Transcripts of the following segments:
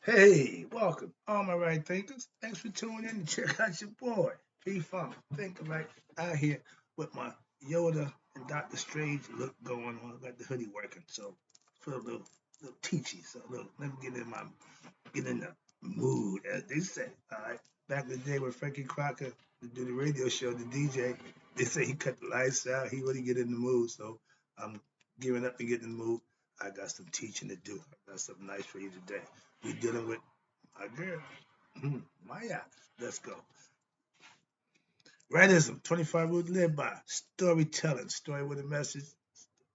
Hey, welcome, all my right thinkers. Thanks for tuning in to check out your boy, P Funk. Thinking right out here with my Yoda and Doctor Strange look going on. I got the hoodie working, so feel a little teachy. So look, let me get in the mood, as they say. All right. Back in the day when Frankie Crocker to do the radio show, the DJ, they say he cut the lights out. He really get in the mood. So I'm giving up and getting in the mood. I got some teaching to do. I got something nice for you today. We dealing with my girl, Maya. Let's go. Rightism, 25 rules to live by. Storytelling, story with a message.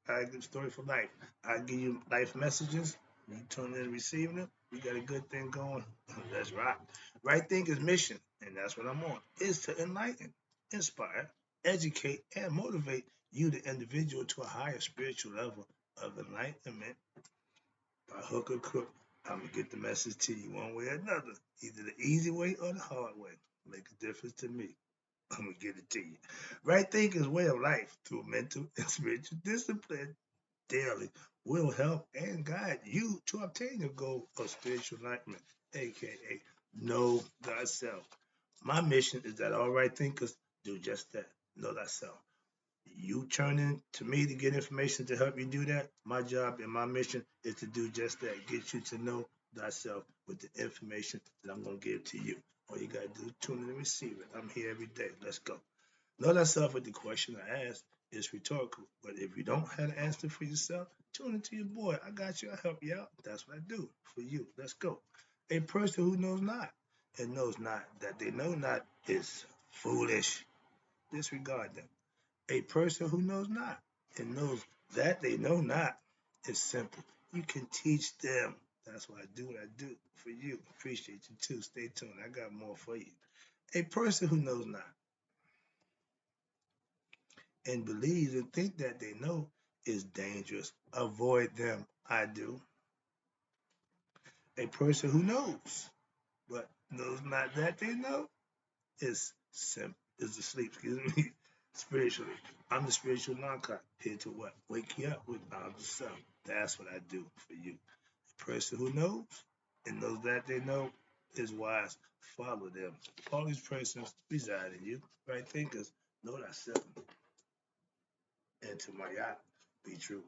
I give story for life. I give you life messages. You tune in and receiving them. We got a good thing going. Let's rock. Right thing is mission, and that's what I'm on. Is to enlighten, inspire, educate, and motivate you, the individual, to a higher spiritual level of enlightenment by hook or crook. I'm gonna get the message to you one way or another, either the easy way or the hard way. Make a difference to me. I'm gonna get it to you. Right thinking is way of life through mental and spiritual discipline daily will help and guide you to obtain your goal of spiritual enlightenment, aka know thyself. My mission is that all right thinkers do just that. Know thyself. You turn in to me to get information to help you do that. My job and my mission is to do just that. Get you to know thyself with the information that I'm gonna give to you. All you gotta do is tune in and receive it. I'm here every day. Let's go. Know thyself with the question I ask is rhetorical. But if you don't have an answer for yourself, tune into your boy. I got you. I'll help you out. That's what I do for you. Let's go. A person who knows not and knows not that they know not is foolish. Disregard them. A person who knows not and knows that they know not is simple. You can teach them. That's why I do what I do for you. Appreciate you too. Stay tuned. I got more for you. A person who knows not and believes and think that they know is dangerous. Avoid them. I do. A person who knows but knows not that they know is asleep, excuse me, spiritually. I'm the spiritual narcotic here to what? Wake you up with knowledge of self. That's what I do for you. A person who knows and knows that they know is wise. Follow them. All these persons reside in you. Right thinkers know thyself. And to my yacht, be true.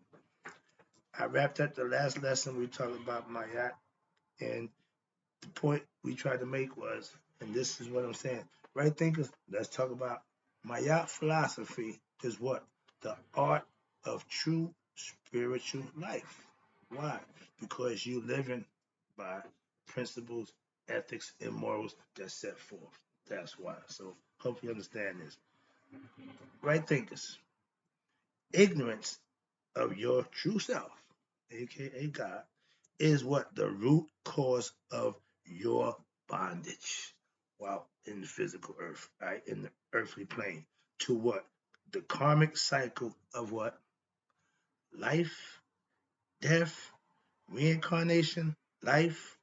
I wrapped up the last lesson. We talked about my yacht, and the point we tried to make was, and this is what I'm saying, right thinkers, let's talk about my yacht philosophy is what? The art of true spiritual life. Why? Because you living by principles, ethics, and morals that set forth. That's why. So hope you understand this. Right thinkers, ignorance of your true self, aka God, is what the root cause of your bondage while in the physical earth, right? In the earthly plane. To what? The karmic cycle of what? Life, death, reincarnation, life,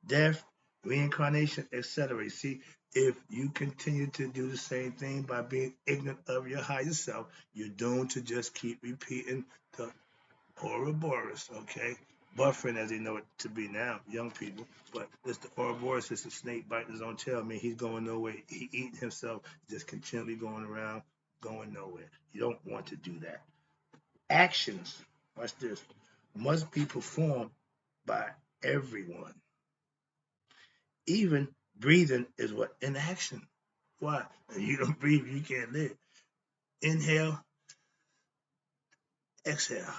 death, reincarnation, etc. See, if you continue to do the same thing by being ignorant of your higher self, you're doomed to just keep repeating the Ouroboros, okay? Buffering as they know it to be now, young people. But it's the Ouroboros, it's a snake biting his own tail. I mean, he's going nowhere. He eating himself, just continually going around, going nowhere. You don't want to do that. Actions, watch this, must be performed by everyone. Even breathing is what? Inaction. Why? If you don't breathe, you can't live. Inhale, exhale.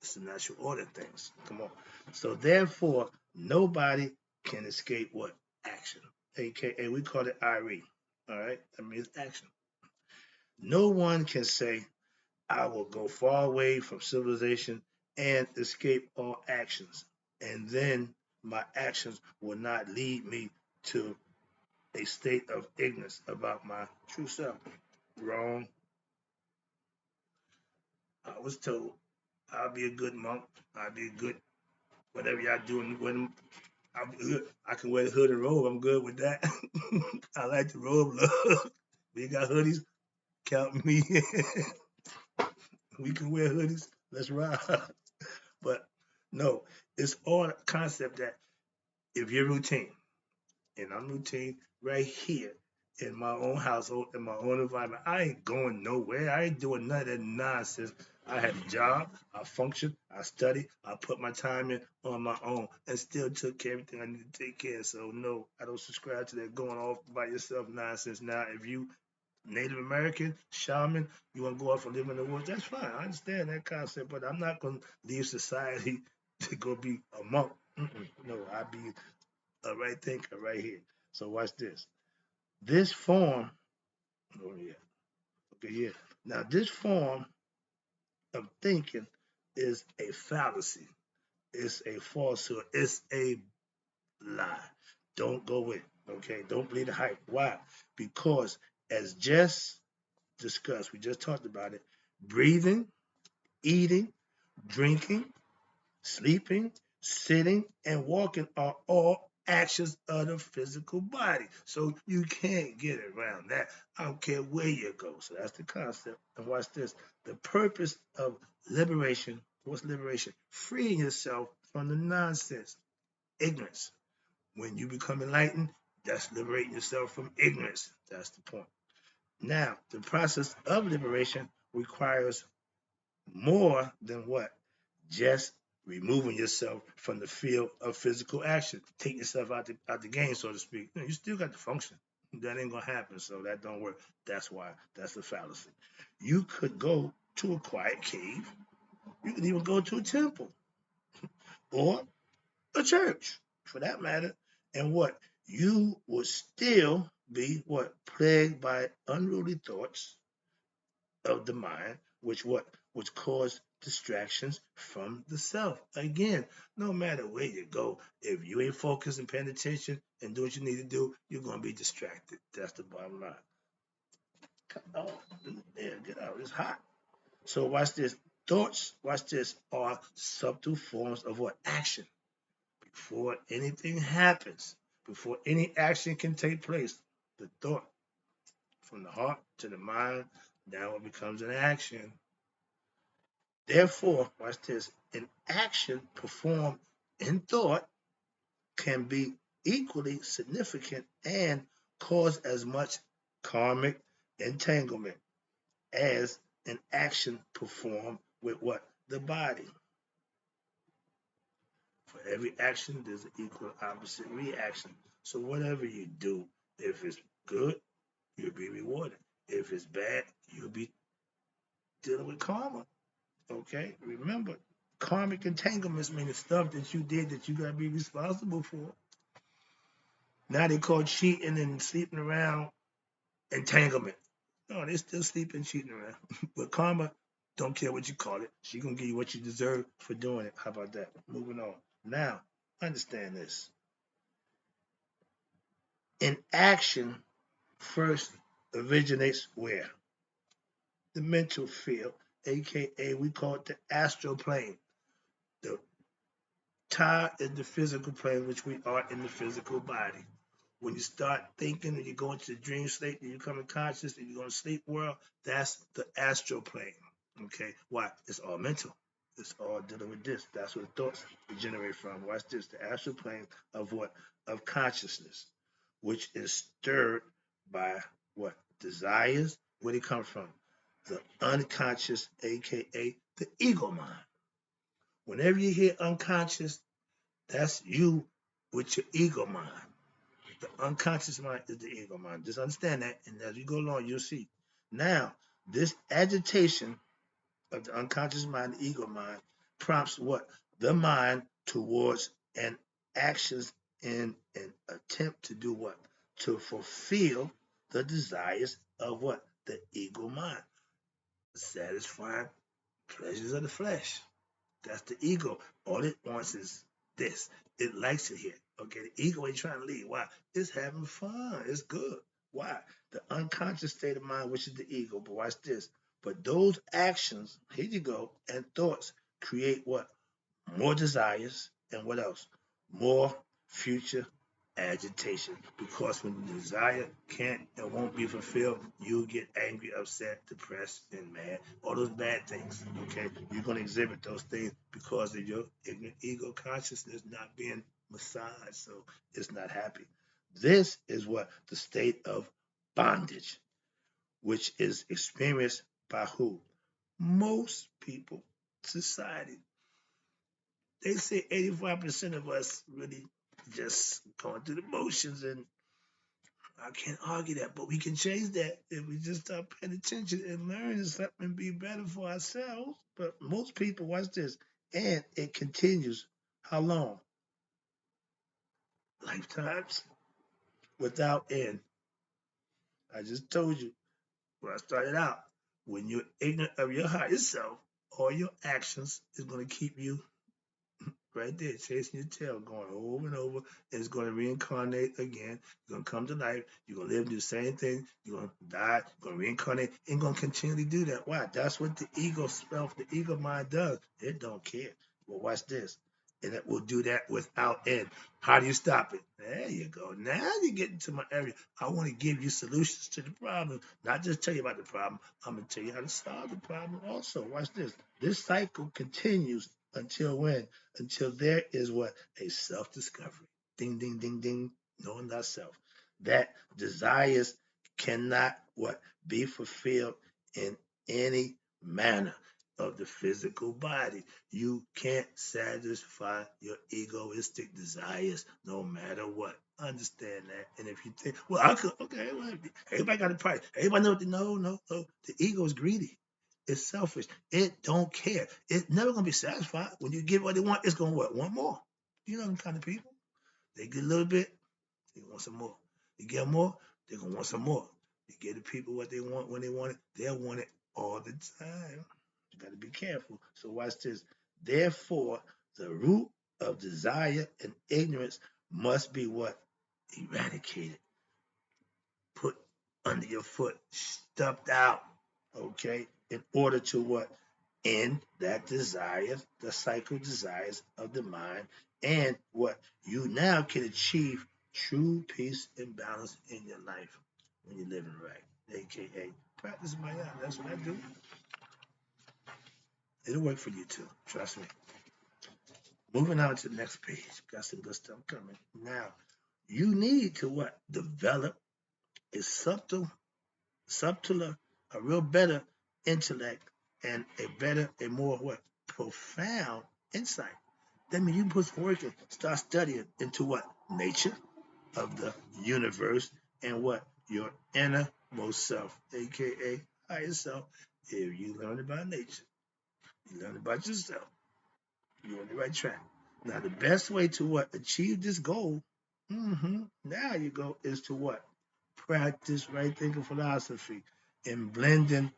It's the natural order of things. Come on. So therefore, nobody can escape what? Action. AKA, we call it IRE. All right? That means action. No one can say, I will go far away from civilization and escape all actions. And then my actions will not lead me to a state of ignorance about my true self. Wrong. I was told I'll be a good monk. I'll be a good whatever y'all doing when I'm good. I can wear the hood and robe. I'm good with that. I like the robe. Look, we got hoodies. Count me in. We can wear hoodies. Let's ride. But no, it's all a concept that if you're routine, and I'm routine right here in my own household, in my own environment, I ain't going nowhere. I ain't doing none of that nonsense. I had a job, I function, I study, I put my time in on my own and still took care of everything I need to take care of. So no, I don't subscribe to that going off by yourself nonsense. Now, if you Native American, shaman, you want to go off and live in the woods, that's fine. I understand that concept, but I'm not going to leave society to go be a monk. No, I'll be a right thinker right here. So watch this. This form, oh yeah, okay, yeah. Now this form of thinking is a fallacy. It's a falsehood. It's a lie. Don't go with it. Okay, don't believe the hype. Why? Because as just discussed, we just talked about it. Breathing, eating, drinking, sleeping, sitting, and walking are all actions of the physical body. So you can't get around that. I don't care where you go. So that's the concept. And watch this. The purpose of liberation, what's liberation? Freeing yourself from the nonsense, ignorance. When you become enlightened, that's liberating yourself from ignorance. That's the point. Now, the process of liberation requires more than what? Just removing yourself from the field of physical action. Take yourself out the game, so to speak. You still got to function. That ain't gonna happen, so that don't work. That's why. That's a fallacy. You could go to a quiet cave. You could even go to a temple or a church, for that matter. And what? You would still be what? Plagued by unruly thoughts of the mind, which what? Which cause distractions from the self. Again, no matter where you go, if you ain't focused and paying attention and do what you need to do, you're gonna be distracted. That's the bottom line. Oh, yeah, get out. It's hot. So watch this. Thoughts, watch this, are subtle forms of what? Action. Before anything happens, before any action can take place, the thought from the heart to the mind, now it becomes an action. Therefore, watch this, an action performed in thought can be equally significant and cause as much karmic entanglement as an action performed with what? The body. For every action, there's an equal opposite reaction. So whatever you do, if it's good, you'll be rewarded. If it's bad, you'll be dealing with karma. Okay? Remember, karmic entanglements mean the stuff that you did that you gotta be responsible for. Now they call cheating and sleeping around entanglement. No, they still sleeping, cheating around. But karma, don't care what you call it. She gonna give you what you deserve for doing it. How about that? Moving on. Now, understand this. An action first originates where? The mental field, aka we call it the astral plane. The tie is the physical plane, which we are in the physical body. When you start thinking and you go into the dream state and you become conscious and you go to sleep world, that's the astral plane. Okay, why? It's all mental. It's all dealing with this. That's where the thoughts generate from. Watch this. The astral plane of what? Of consciousness, which is stirred by what? Desires. Where they come from? The unconscious, aka the ego mind. Whenever you hear unconscious, that's you with your ego mind. The unconscious mind is the ego mind. Just understand that, and as you go along, you'll see. Now, this agitation of the unconscious mind, the ego mind, prompts what? The mind towards an actions in an attempt to do what? To fulfill the desires of what? The ego mind. Satisfying pleasures of the flesh. That's the ego. All it wants is this. It likes it here. Okay, the ego ain't trying to leave. Why? It's having fun. It's good. Why? The unconscious state of mind, which is the ego. But watch this. But those actions, here you go, and thoughts create what? More desires, and what else? More future agitation. Because when the desire can't and won't be fulfilled, you get angry, upset, depressed, and mad. All those bad things. Okay, you're gonna exhibit those things because of your ignorant ego consciousness not being massage, so it's not happy. This is what the state of bondage, which is experienced by who? Most people, society. They say 85% of us really just going through the motions, and I can't argue that, but we can change that if we just start paying attention and learn something and be better for ourselves. But most people, watch this, and it continues how long? Lifetimes without end. I just told you when I started out, when you're ignorant of your higher self, all your actions is going to keep you right there, chasing your tail, going over and over, and it's going to reincarnate again. You're going to come to life. You're going to live and do the same thing. You're going to die. You're going to reincarnate, and going to continually do that. Why? That's what the ego self, the ego mind does. It don't care. Well, watch this. And it will do that without end. How do you stop it? There you go. Now you're getting to my area. I want to give you solutions to the problem, not just tell you about the problem. I'm going to tell you how to solve the problem also. Watch this. This cycle continues until when? Until there is what? A self-discovery. Ding, ding, ding, ding. Knowing thyself. That desires cannot what? Be fulfilled in any manner of the physical body. You can't satisfy your egoistic desires no matter what. Understand that. And if you think, well, I could, okay, well, everybody got a price. Everybody knows, no. The ego is greedy. It's selfish. It don't care. It's never gonna be satisfied. When you get what they want, it's gonna what? Want more. You know them kind of people. They get a little bit, they want some more. You get more, they're gonna want some more. You give the people what they want when they want it, they'll want it all the time. You gotta be careful. So watch this. Therefore, the root of desire and ignorance must be what? Eradicated, put under your foot, stuffed out, okay, in order to what? End that desire, the cycle desires of the mind, and what you now can achieve true peace and balance in your life when you're living right. AKA practice my art. That's what I do. It'll work for you too. Trust me. Moving on to the next page. Got some good stuff coming. Now, you need to what? Develop a subtler, a real better intellect, and a better, a more what? Profound insight. That means you put some work in, start studying into what? Nature of the universe and what? Your innermost self, aka higher self. If you learn about nature, you learn about yourself, you're on the right track. Now, the best way to what? Achieve this goal, now you go, is to what? Practice right thinking philosophy and blending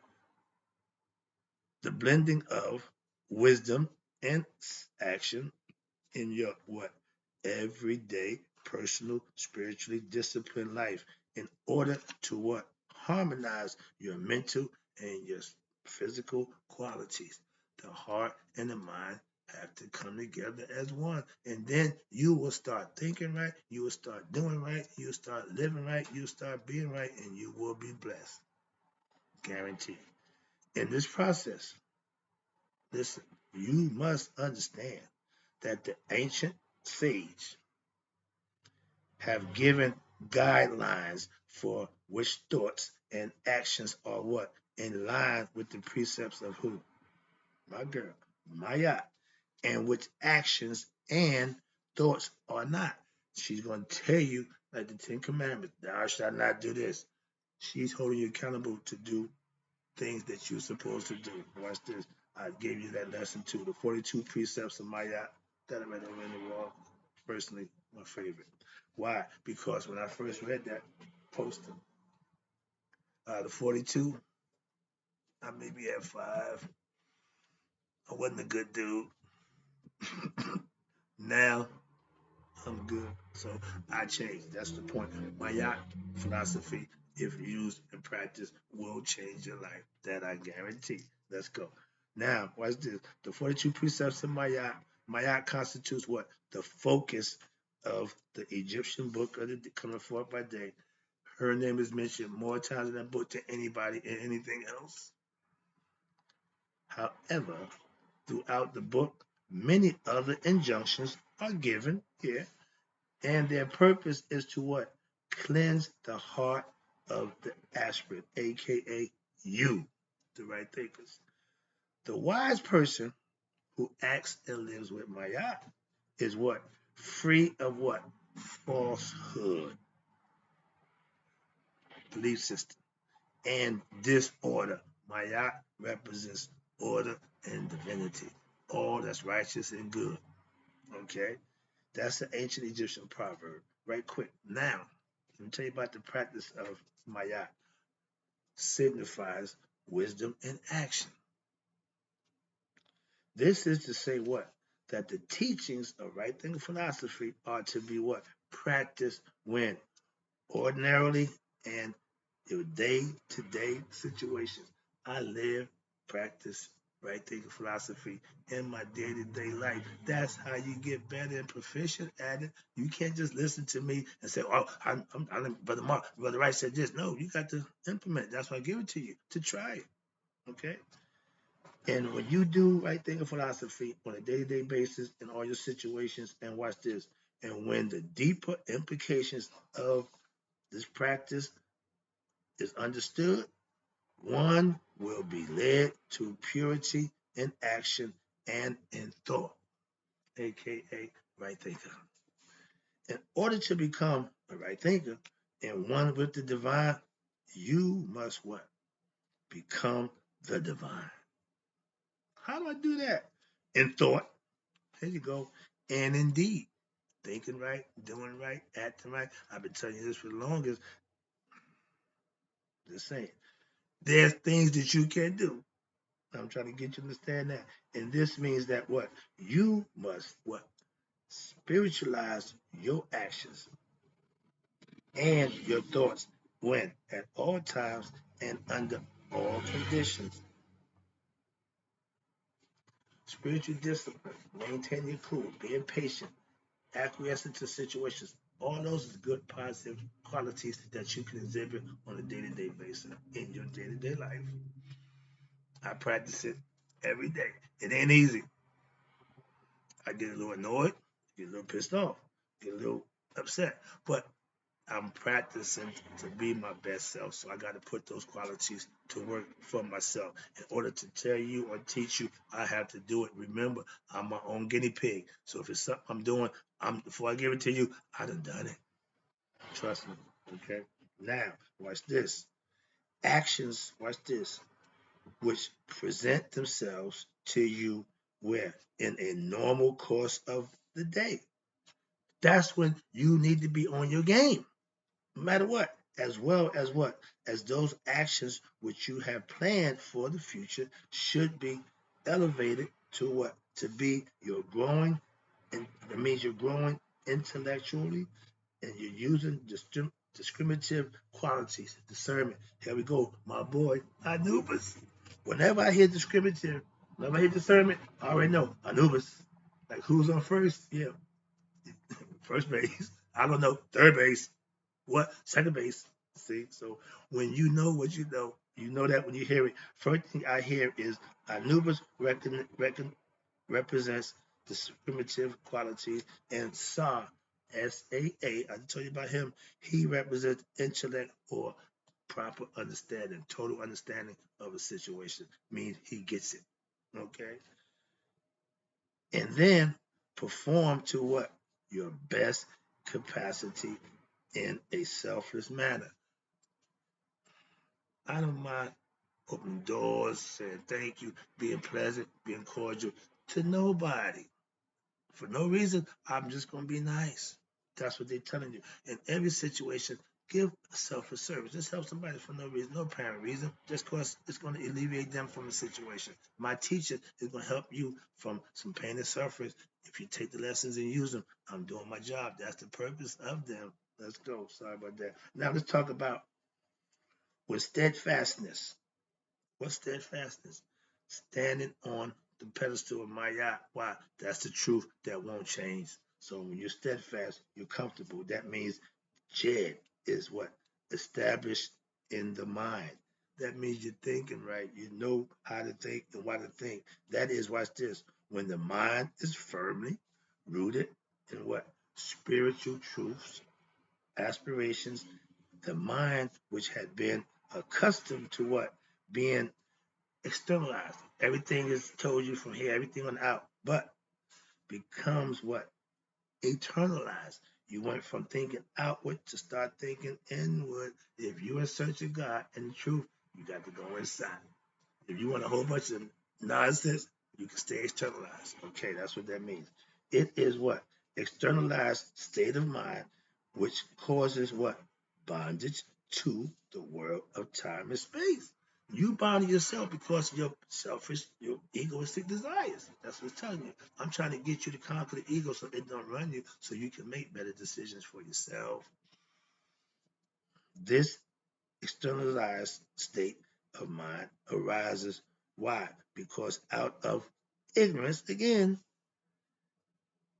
of wisdom and action in your what? Everyday personal spiritually disciplined life in order to what? Harmonize your mental and your physical qualities. The heart and the mind have to come together as one, and then you will start thinking right, you will start doing right, you will start living right, you will start being right, and you will be blessed, guaranteed. In this process, listen, you must understand that the ancient sage have given guidelines for which thoughts and actions are what? In line with the precepts of who? My girl, Maya. And which actions and thoughts are not. She's going to tell you, like the Ten Commandments, thou shalt not do this. She's holding you accountable to do things that you're supposed to do. Watch this. I gave you that lesson too. The 42 precepts of Mayat that I read over in the wall. Personally, my favorite. Why? Because when I first read that poster, the 42, I maybe had 5. I wasn't a good dude. Now I'm good. So I changed. That's the point. Mayat philosophy, if used and practiced, will change your life. That I guarantee. Let's go. Now, watch this. The 42 precepts of Mayat. Mayat constitutes what? The focus of the Egyptian book of the coming forth by day. Her name is mentioned more times in that book than anybody in anything else. However, throughout the book, many other injunctions are given here And their purpose is to what? Cleanse the heart of the aspirant, aka you, the right thinkers. The wise person who acts and lives with Maat is what? Free of what? Falsehood, belief system, and disorder. Maat represents order and divinity. All that's righteous and good. Okay? That's the ancient Egyptian proverb. Right quick. Now, let me tell you about the practice of Maat. Signifies wisdom in action. This is to say what? That the teachings of right thinking philosophy are to be what? Practiced when? Ordinarily and your day-to-day situations. I live, practice right thinking philosophy in my day-to-day life. That's how you get better and proficient at it. You can't just listen to me and say, "Oh, I'm Brother Mark, Brother Wright said this." No, you got to implement. That's why I give it to you to try it. Okay. And when you do right thinking philosophy on a day-to-day basis in all your situations, and watch this, and when the deeper implications of this practice is understood, one will be led to purity in action and in thought, aka right thinker. In order to become a right thinker and one with the divine, you must what? Become the divine. How do I do that? In thought. There you go. And indeed, thinking right, doing right, acting right. I've been telling you this for the longest. Just saying. There's things that you can do. I'm trying to get you to understand that. And this means that what? You must what? Spiritualize your actions and your thoughts when? At all times and under all conditions. Spiritual discipline, maintaining your cool, being patient, acquiescing to situations. All those is good, positive qualities that you can exhibit on a day-to-day basis in your day-to-day life. I practice it every day. It ain't easy. I get a little annoyed, get a little pissed off, get a little upset, but I'm practicing to be my best self. So I got to put those qualities to work for myself. In order to tell you or teach you, I have to do it. Remember, I'm my own guinea pig. So if it's something I'm doing, before I give it to you, I done it. Trust me. Okay. Now, watch this. Actions, watch this, which present themselves to you where? In a normal course of the day. That's when you need to be on your game, no matter what, as well as what? As those actions which you have planned for the future should be elevated to what? To be your growing, and that means you're growing intellectually, and you're using discriminative qualities, discernment. Here we go, my boy, Anubis. Whenever I hear discriminative, whenever I hear discernment, I already know Anubis. Like who's on first? Yeah, first base. I don't know, third base. What? Second base. See, so when you know what you know that when you hear it. First thing I hear is Anubis represents discriminative qualities, and S-A-A, I told you about him, he represents intellect or proper understanding, total understanding of a situation, means he gets it. Okay? And then perform to what? Your best capacity in a selfless manner. I don't mind opening doors, saying thank you, being pleasant, being cordial to nobody. For no reason, I'm just going to be nice. That's what they're telling you. In every situation, give selfless service. Just help somebody for no reason, no apparent reason, just because it's going to alleviate them from the situation. My teacher is going to help you from some pain and suffering. If you take the lessons and use them, I'm doing my job. That's the purpose of them. Let's go. Sorry about that. Now let's talk about with steadfastness. What's steadfastness? Standing on the pedestal of Maat. Why? That's the truth that won't change. So when you're steadfast, you're comfortable. That means Jed is what? Established in the mind. That means you're thinking right. You know how to think and why to think. That is, watch this, when the mind is firmly rooted in what? spiritual truths, aspirations, the mind which had been accustomed to what? Being externalized. Everything is told you from here, everything on out, but becomes what? Eternalized. You went from thinking outward to start thinking inward. If you're in search of God and the truth, you got to go inside. If you want a whole bunch of nonsense, you can stay externalized. Okay, that's what that means. It is what? Externalized state of mind, which causes what? Bondage to the world of time and space. You bind yourself because of your selfish, your egoistic desires. That's what it's telling you. I'm trying to get you to conquer the ego so it don't run you, so you can make better decisions for yourself. This externalized state of mind arises. Why? Because out of ignorance, again,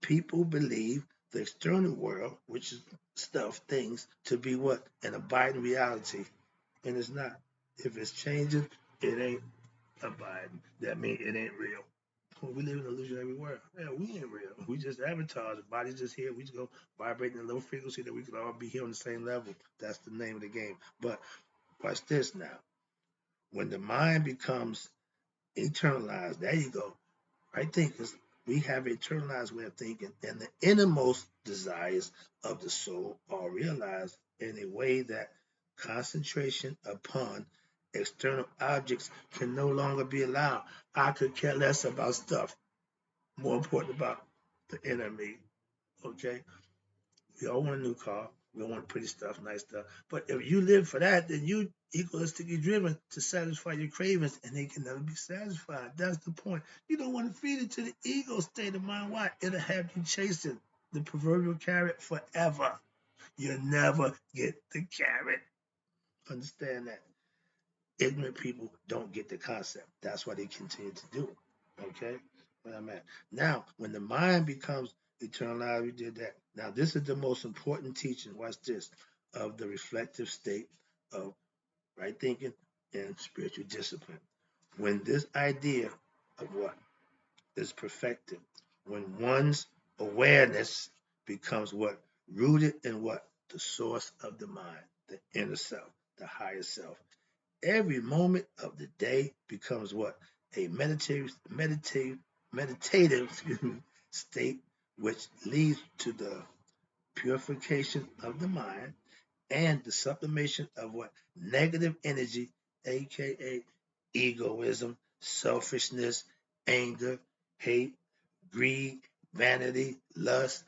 people believe the external world, which is stuff, things, to be what? An abiding reality. And it's not. If it's changing, it ain't abiding. That means it ain't real. Well, we live in an illusionary world. Yeah, we ain't real. We just avatars. The body's just here. We just go vibrating a low frequency that we can all be here on the same level. That's the name of the game. But watch this now. When the mind becomes internalized, there you go. Right thinkers, we have an internalized way of thinking, and the innermost desires of the soul are realized in a way that concentration upon external objects can no longer be allowed. I could care less about stuff. More important about the inner me. Okay? We all want a new car. We all want pretty stuff, nice stuff. But if you live for that, then you egoistically driven to satisfy your cravings, and they can never be satisfied. That's the point. You don't want to feed it to the ego state of mind. Why? It'll have you chasing the proverbial carrot forever. You'll never get the carrot. Understand that. Ignorant people don't get the concept. That's why they continue to do it. Okay? Where I'm at. Now, when the mind becomes eternalized, we did that. Now, this is the most important teaching. Watch this. Of the reflective state of right thinking and spiritual discipline. When this idea of what is perfected, when one's awareness becomes what? Rooted in what? The source of the mind, the inner self, the higher self. Every moment of the day becomes what? A meditative state, which leads to the purification of the mind and the sublimation of what? Negative energy, aka egoism, selfishness, anger, hate, greed, vanity, lust,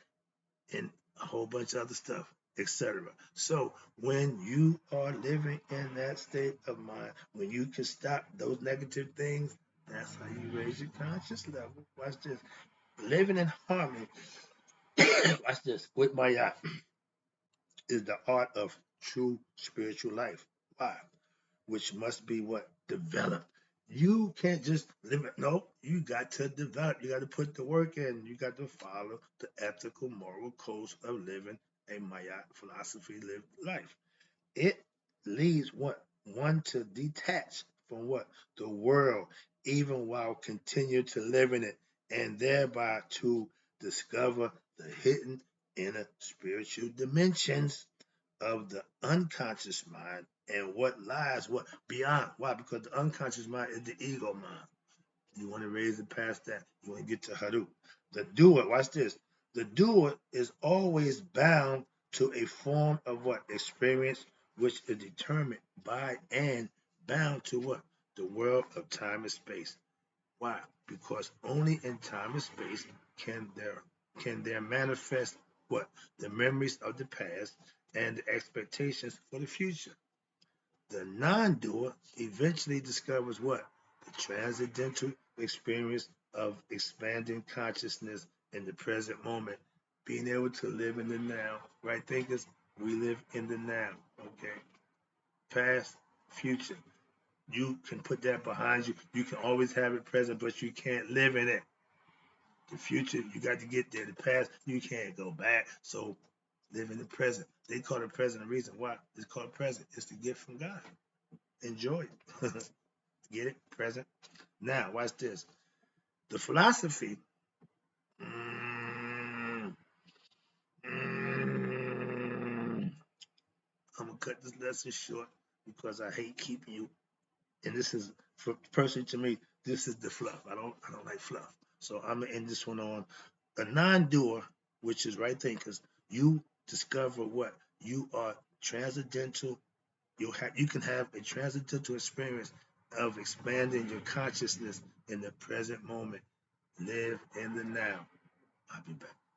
and a whole bunch of other stuff, etc. So when you are living in that state of mind, when you can stop those negative things, that's how you raise your conscious level. Watch this. Living in harmony, watch this, with Maat is the art of true spiritual life. Why? Which must be what? Developed. You can't just live it. No, you got to develop. You got to put the work in. You got to follow the ethical, moral codes of living a Maya philosophy lived life. It leads what? One to detach from what? The world, even while continue to live in it, and thereby to discover the hidden inner spiritual dimensions of the unconscious mind and what lies what beyond. Why? Because the unconscious mind is the ego mind. You want to raise it past that. You want to get to Haru. The doer, watch this. The doer is always bound to a form of what? Experience, which is determined by and bound to what? The world of time and space. Why? Because only in time and space can there manifest what? The memories of the past and the expectations for the future. The non-doer eventually discovers what? The transcendental experience of expanding consciousness in the present moment, being able to live in the now. Right thinkers, we live in the now. Okay. Past, future. You can put that behind you. You can always have it present, but you can't live in it. The future, you got to get there. The past, you can't go back. So live in the present. They call it present. The reason why it's called present is the gift from God. Enjoy it. Get it? Present. Now, watch this. The philosophy, mm, cut this lesson short because I hate keeping you. And this is for personally to me, this is the fluff. I don't like fluff. So I'm gonna end this one on a non-doer, which is right thing, because you discover what you are transcendental. You can have a transcendental experience of expanding your consciousness in the present moment. Live in the now. I'll be back.